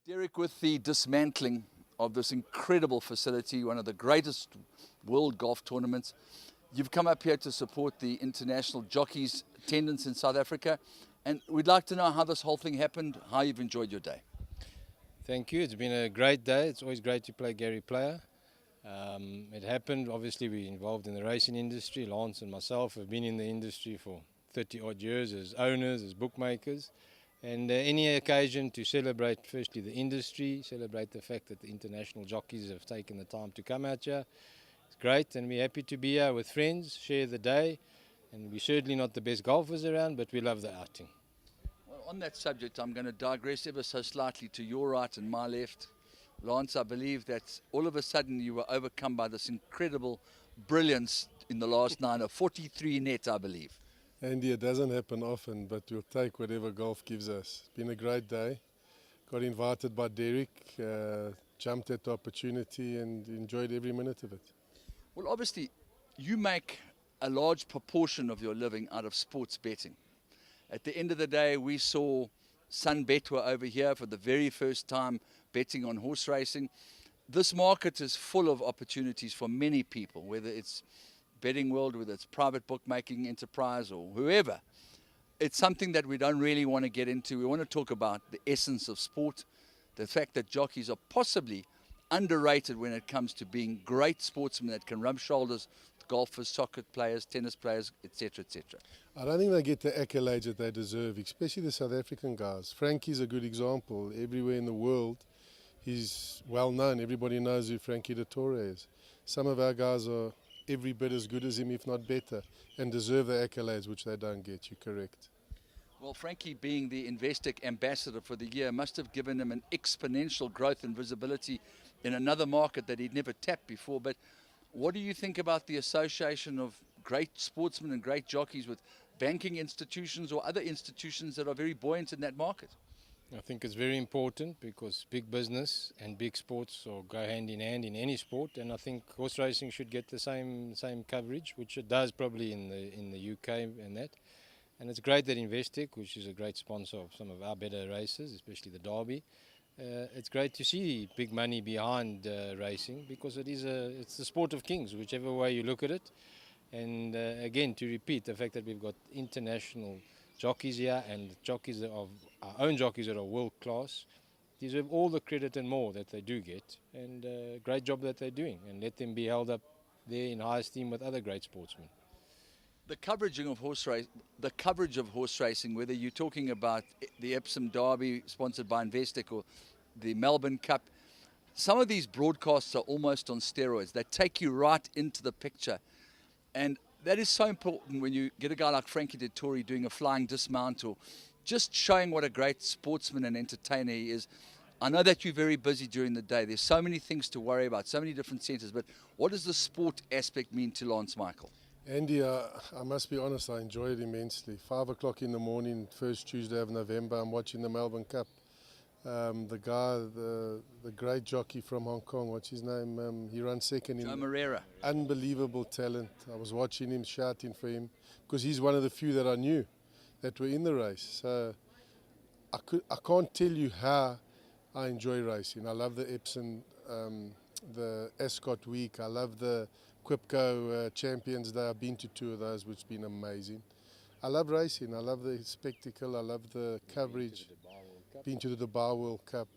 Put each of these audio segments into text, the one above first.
Derrick, with the dismantling of this incredible facility, one of the greatest world golf tournaments, you've come up here to support the international jockeys attendance in South Africa, and we'd like to know how this whole thing happened, how you've enjoyed your day. Thank you. It's been a great day. It's always great to play Gary Player. It happened, obviously we're involved in the racing industry. Lance and myself have been in the industry for 30 odd years as owners, as bookmakers. And any occasion to celebrate firstly the industry, celebrate the fact that the international jockeys have taken the time to come out here. It's great, and we're happy to be here with friends, share the day. And we're certainly not the best golfers around, but we love the outing. Well, on that subject, I'm going to digress ever so slightly to your right and my left. Lance, I believe that all of a sudden you were overcome by this incredible brilliance in the last nine, a 43 net, I believe. Andy, it doesn't happen often, but we'll take whatever golf gives us. It's been a great day. Got invited by Derrick, jumped at the opportunity and enjoyed every minute of it. Well, obviously, you make a large proportion of your living out of sports betting. At the end of the day, we saw Sunbet over here for the very first time betting on horse racing. This market is full of opportunities for many people, whether it's betting world, whether it's private bookmaking enterprise or whoever. It's something that we don't really want to get into. We want to talk about the essence of sport, the fact that jockeys are possibly underrated when it comes to being great sportsmen that can rub shoulders with golfers, soccer players, tennis players, etc., etc. I don't think they get the accolades that they deserve, especially the South African guys. Frankie's a good example. Everywhere in the world, he's well known. Everybody knows who Frankie de Torre is. Some of our guys are every bit as good as him, if not better, and deserve the accolades, which they don't get. You're correct. Well, Frankie, being the Investec ambassador for the year, must have given him an exponential growth and visibility in another market that he'd never tapped before. But what do you think about the association of great sportsmen and great jockeys with banking institutions or other institutions that are very buoyant in that market? I think it's very important because big business and big sports go hand in hand in any sport, and I think horse racing should get the same coverage, which it does probably in the UK and that. And it's great that Investec, which is a great sponsor of some of our better races, especially the Derby, it's great to see big money behind racing because it's the sport of kings, whichever way you look at it. And again, to repeat, the fact that we've got international jockeys here and jockeys of our own jockeys that are world class deserve all the credit and more that they do get, and great job that they're doing, and let them be held up there in high esteem with other great sportsmen. The coverage of horse racing, whether you're talking about the Epsom Derby sponsored by Investec or the Melbourne Cup, some of these broadcasts are almost on steroids. They take you right into the picture, and that is so important when you get a guy like Frankie de Torre doing a flying dismount or just showing what a great sportsman and entertainer he is. I know that you're very busy during the day. There's so many things to worry about, so many different centres, but what does the sport aspect mean to Lance Michael? Andy, I must be honest, I enjoy it immensely. 5 o'clock in the morning, first Tuesday of November, I'm watching the Melbourne Cup. The guy, the great jockey from Hong Kong, what's his name? He runs second in. Joe Moreira. Unbelievable talent. I was watching him, shouting for him, because he's one of the few that I knew that were in the race. So I can't tell you how I enjoy racing. I love the Epsom, the Ascot Week. I love the Quipco Champions Day. I've been to 2 of those, which have been amazing. I love racing. I love the spectacle. I love the coverage. Been to the Dubai World Cup.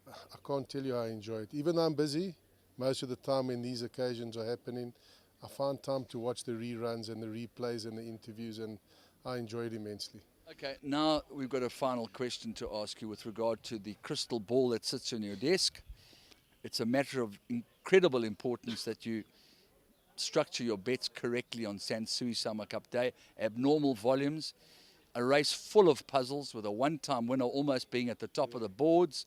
I can't tell you how I enjoy it. Even though I'm busy, most of the time when these occasions are happening, I find time to watch the reruns and the replays and the interviews, and I enjoy it immensely. Okay, now we've got a final question to ask you with regard to the crystal ball that sits on your desk. It's a matter of incredible importance that you structure your bets correctly on Sanshui Summer Cup Day. Abnormal volumes, a race full of puzzles with a one-time winner almost being at the top of the boards,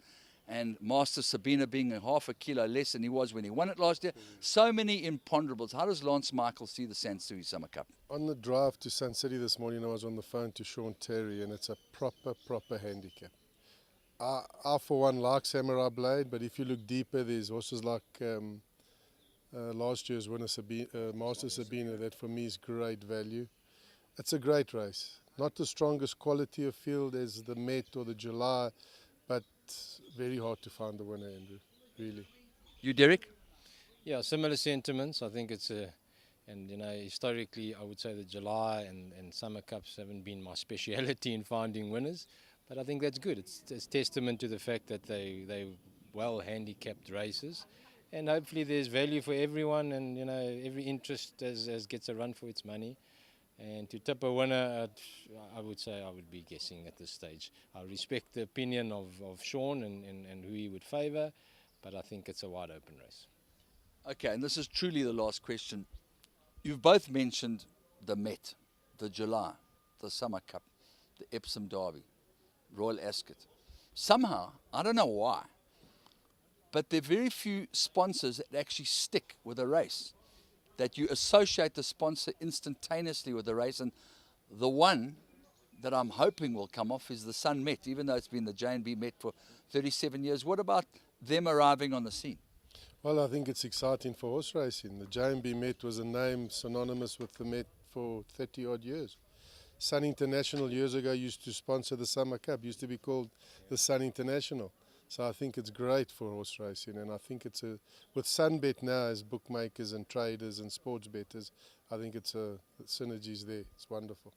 and Master Sabina being a half a kilo less than he was when he won it last year. So many imponderables. How does Lance Michael see the Sanshui Summer Cup? On the drive to Sun City this morning, I was on the phone to Sean Terry, and it's a proper handicap. I for one, like Samurai Blade, but if you look deeper, there's horses like last year's winner, Master Sabina, that for me is great value. It's a great race. Not the strongest quality of field as the Met or the July, but it's very hard to find the winner, Andrew, really. You, Derrick? Yeah, similar sentiments. I think it's and historically I would say the July and Summer Cups haven't been my speciality in finding winners, but I think that's good. It's testament to the fact that they well handicapped races, and hopefully there's value for everyone, and every interest as gets a run for its money. And to tip a winner, I would say I would be guessing at this stage. I respect the opinion of Sean and who he would favour, but I think it's a wide open race. Okay, and this is truly the last question. You've both mentioned the Met, the July, the Summer Cup, the Epsom Derby, Royal Ascot. Somehow, I don't know why, but there are very few sponsors that actually stick with a race, that you associate the sponsor instantaneously with the race. And the one that I'm hoping will come off is the Sun Met, even though it's been the J&B Met for 37 years. What about them arriving on the scene? Well, I think it's exciting for horse racing. The J&B Met was a name synonymous with the Met for 30 odd years. Sun International years ago used to sponsor the Summer Cup, used to be called the Sun International. So I think it's great for horse racing, and I think with Sunbet now as bookmakers and traders and sports bettors, I think it's synergies there. It's wonderful.